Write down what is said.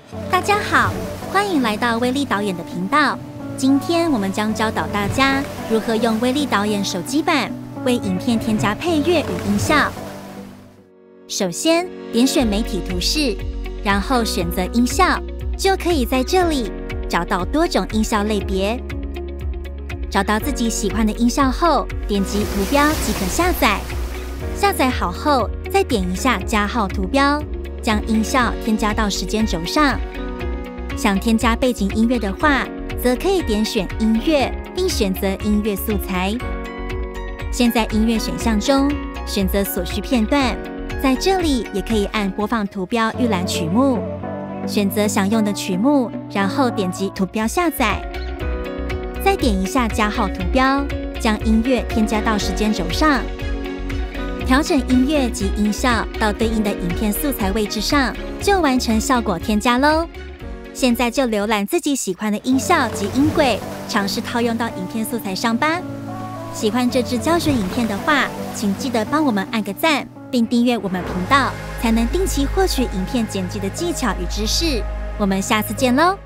大家好，欢迎来到威力导演的频道。今天我们将教导大家如何用威力导演手机版为影片添加配乐与音效。首先点选媒体图示，然后选择音效，就可以在这里找到多种音效类别。找到自己喜欢的音效后，点击图标即可下载。下载好后，再点一下加号图标，将音效添加到时间轴上。想添加背景音乐的话，则可以点选音乐，并选择音乐素材。先在音乐选项中选择所需片段，在这里也可以按播放图标预览曲目，选择想用的曲目，然后点击图标下载。再点一下加号图标，将音乐添加到时间轴上。调整音乐及音效到对应的影片素材位置上，就完成效果添加咯。现在就浏览自己喜欢的音效及音轨，尝试套用到影片素材上吧。喜欢这支教学影片的话，请记得帮我们按个赞，并订阅我们频道，才能定期获取影片剪辑的技巧与知识。我们下次见咯。